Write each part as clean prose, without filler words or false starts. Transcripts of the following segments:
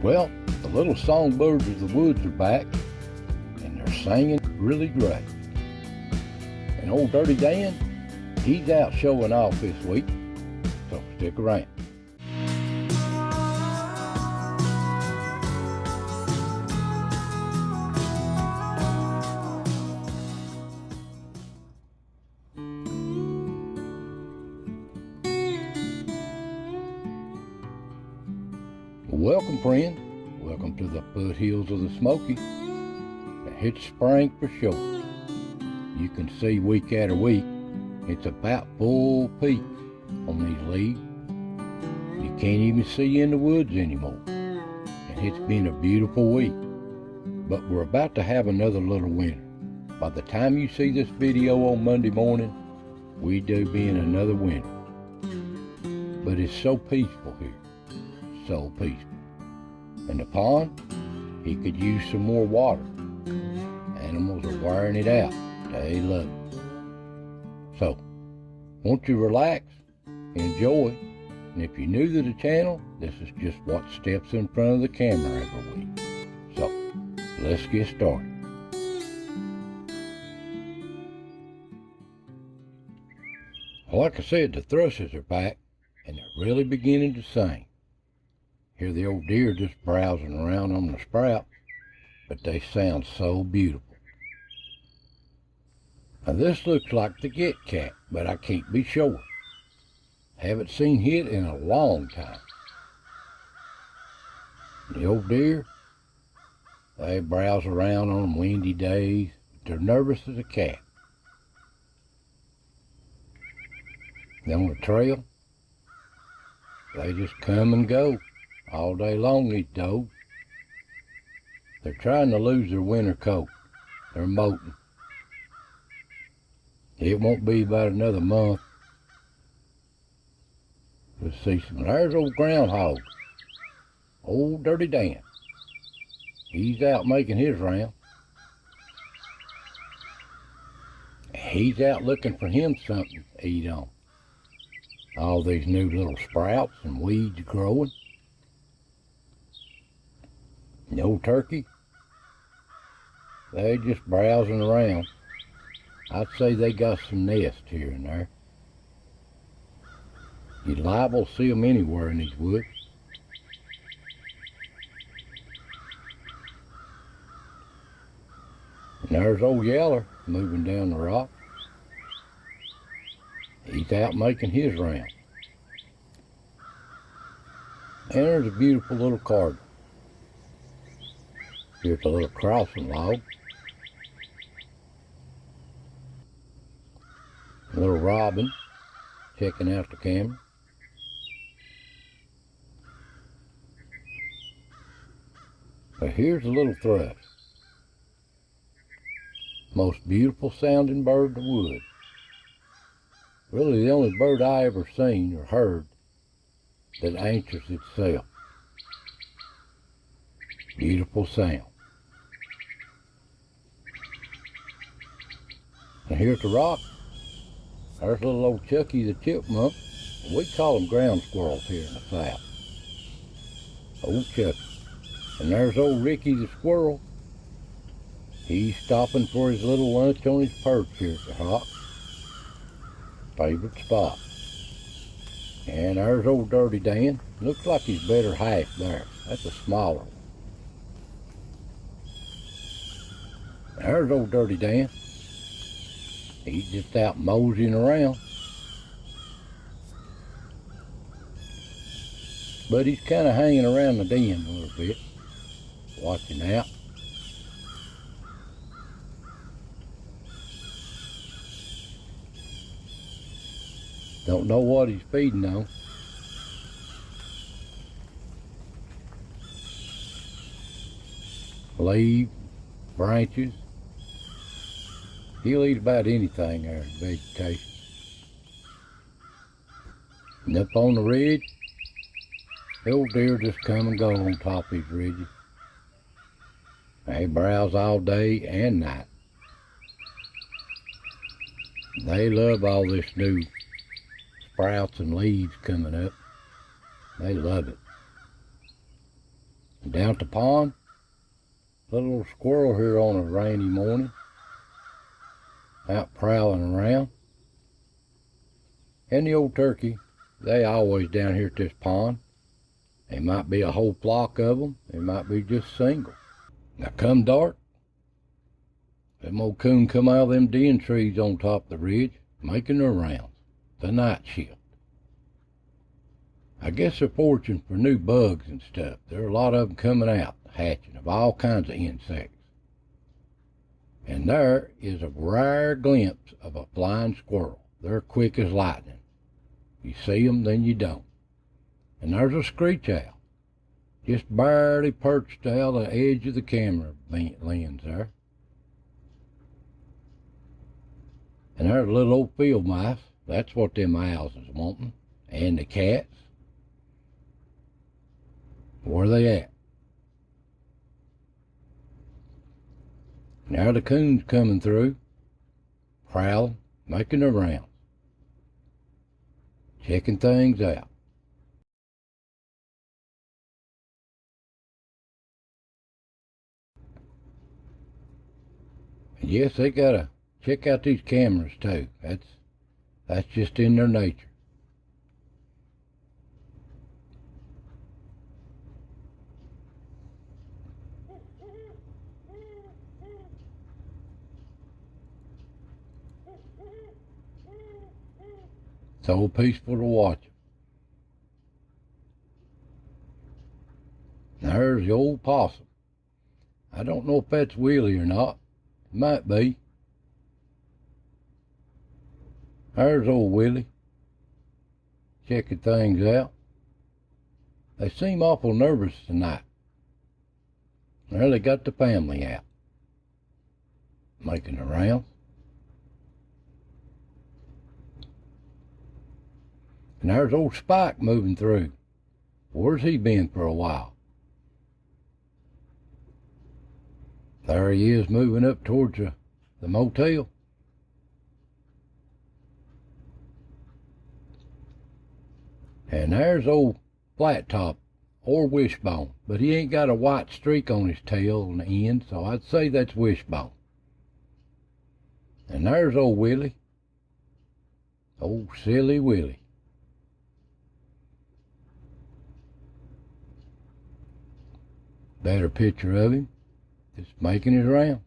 Well, the little songbirds of the woods are back, and they're singing really great. And old Dirty Dan, he's out showing off this week, so stick around. Welcome, friend. Welcome to the foothills of the Smoky. It's spring for sure. You can see week after week, it's about full peak on these leaves. You can't even see in the woods anymore. And it's been a beautiful week. But we're about to have another little winter. By the time you see this video on Monday morning, we do be in another winter. But it's so peaceful here. So peaceful. And the pond, he could use some more water. Animals are wearing it out. They love it. So, won't you relax, enjoy, and if you're new to the channel, this is just what steps in front of the camera every week. So, let's get started. Like I said, the thrushes are back, and they're really beginning to sing. Hear the old deer just browsing around on the sprout, but they sound so beautiful. Now this looks like the get cat, but I can't be sure. Haven't seen it in a long time. The old deer, they browse around on windy days, but they're nervous as a cat. And on the trail, they just come and go. All day long, these dogs. They're trying to lose their winter coat. They're molting. It won't be about another month. Let's see some. There's old groundhog. Old Dirty Dan. He's out making his round. He's out looking for him something to eat on. All these new little sprouts and weeds growing. The old turkey, they just browsing around. I'd say they got some nests here and there. You're liable to see them anywhere in these woods. And there's old Yeller moving down the rock. He's out making his round. And there's a beautiful little cardinal. Here's a little crossing log. A little robin checking out the camera. But here's a little thrush. Most beautiful sounding bird in the woods. Really the only bird I ever seen or heard that answers itself. Beautiful sound. And here at the rock, there's little old Chucky the chipmunk. We call them ground squirrels here in the south. Old Chucky. And there's old Ricky the squirrel. He's stopping for his little lunch on his perch here at the rock. Favorite spot. And there's old Dirty Dan. Looks like he's better half there. That's a smaller one. There's old Dirty Dan. He's just out moseying around. But he's kind of hanging around the den a little bit, watching out. Don't know what he's feeding on. Leaves, branches. He'll eat about anything there in vegetation. And up on the ridge, the old deer just come and go on top of these ridges. They browse all day and night. They love all this new sprouts and leaves coming up. They love it. And down at the pond, little squirrel here on a rainy morning, out prowling around. And the old turkey, they always down here at this pond. There might be a whole flock of them. There might be just single. Now come dark, them old coon come out of them den trees on top of the ridge, making their rounds. The night shift. I guess they're foraging for new bugs and stuff. There are a lot of them coming out, hatching of all kinds of insects. And there is a rare glimpse of a flying squirrel. They're quick as lightning. You see them, then you don't. And there's a screech owl, just barely perched out the edge of the camera lens there. And there's a little old field mice. That's what them owls is wanting. And the cats. Where they at? Now the coons coming through, prowling, making their rounds, checking things out. And yes, they gotta check out these cameras too. That's just in their nature. So peaceful to watch them. There's the old possum. I don't know if that's Willie or not. It might be. There's old Willie, checking things out. They seem awful nervous tonight. Well, they got the family out, making the rounds. And there's old Spike moving through. Where's he been for a while? There he is moving up towards the motel. And there's old Flat Top, or Wishbone, but he ain't got a white streak on his tail on the end, so I'd say that's Wishbone. And there's old Willie. Old silly Willie. Better picture of him, just making his rounds.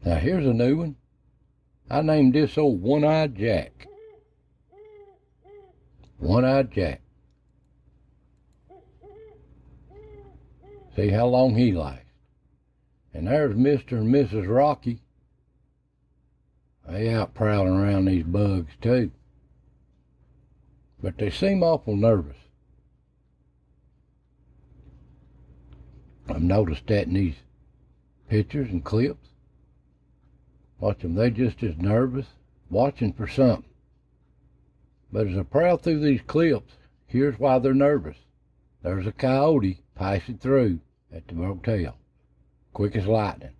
Now here's a new one. I named this old One-Eyed Jack. One-Eyed Jack. See how long he lasts. And there's Mr. and Mrs. Rocky. They out prowling around these bugs too. But they seem awful nervous. I've noticed that in these pictures and clips. Watch them, they just as nervous, watching for something. But as I prowl through these clips, here's why they're nervous. There's a coyote passing through at the motel, quick as lightning.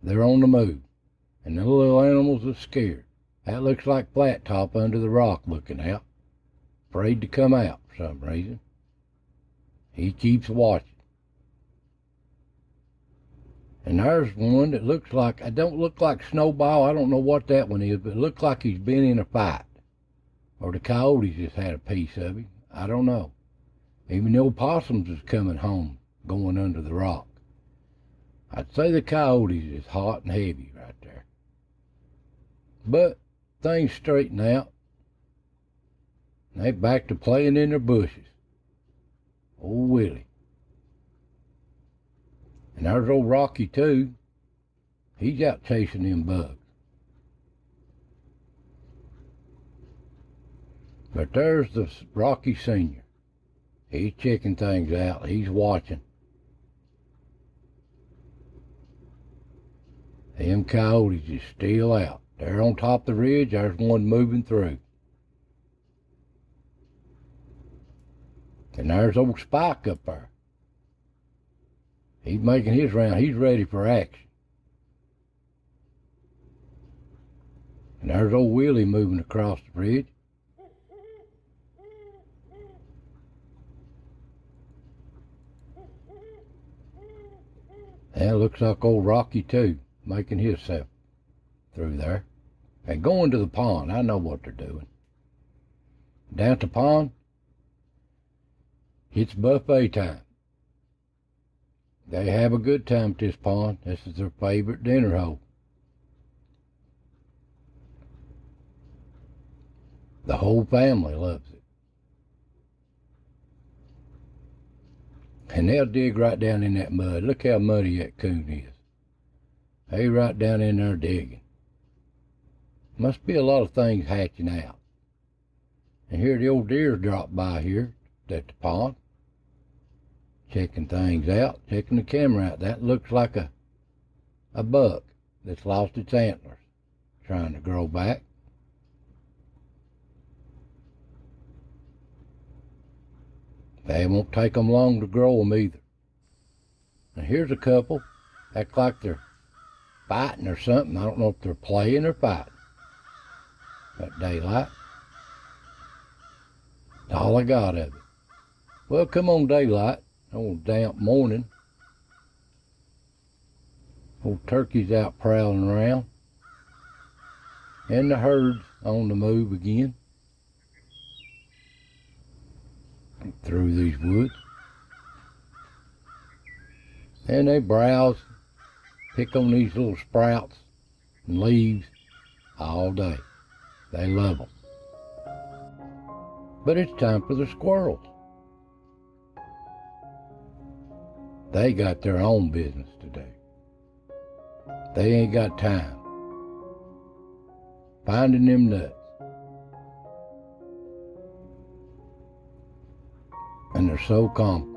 They're on the move, and the little animals are scared. That looks like Flat Top under the rock looking out, afraid to come out for some reason. He keeps watching. And there's one that looks like, it don't look like Snowball, I don't know what that one is, but it looks like he's been in a fight. Or the coyotes just had a piece of him, I don't know. Even the old possums is coming home, going under the rock. I'd say the coyotes is hot and heavy right there. But things straighten out. They back to playing in their bushes. Old Willie. And there's old Rocky too. He's out chasing them bugs. But there's the Rocky Senior. He's checking things out. He's watching. Them coyotes is still out. They're on top of the ridge. There's one moving through. And there's old Spike up there. He's making his round. He's ready for action. And there's old Willie moving across the bridge. And it looks like old Rocky too, making himself through there. And going to the pond, I know what they're doing. Down at the pond, it's buffet time. They have a good time at this pond. This is their favorite dinner hole. The whole family loves it. And they'll dig right down in that mud. Look how muddy that coon is. They right down in there digging. Must be a lot of things hatching out. And here the old deer dropped by here at the pond. Checking things out, checking the camera out. That looks like a buck that's lost its antlers, trying to grow back. They won't take them long to grow them either. And here's a couple, act like they're fighting or something. I don't know if they're playing or fighting. At daylight. All I got of it. Well, come on, daylight. Old damp morning. Old turkeys out prowling around. And the herd's on the move again. Through these woods. And they browse, pick on these little sprouts and leaves all day. They love them. But it's time for the squirrels. They got their own business to do. They ain't got time. Finding them nuts. And they're so common.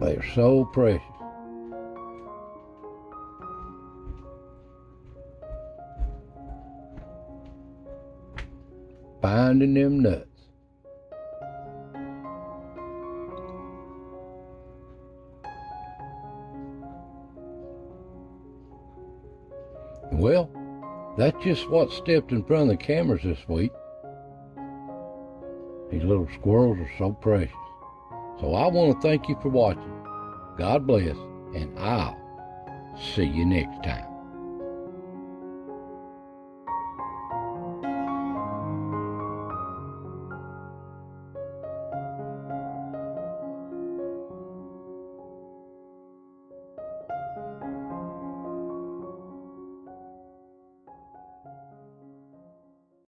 They're so precious. Finding them nuts. Well, that's just what stepped in front of the cameras this week. These little squirrels are so precious. So I want to thank you for watching. God bless, and I'll see you next time.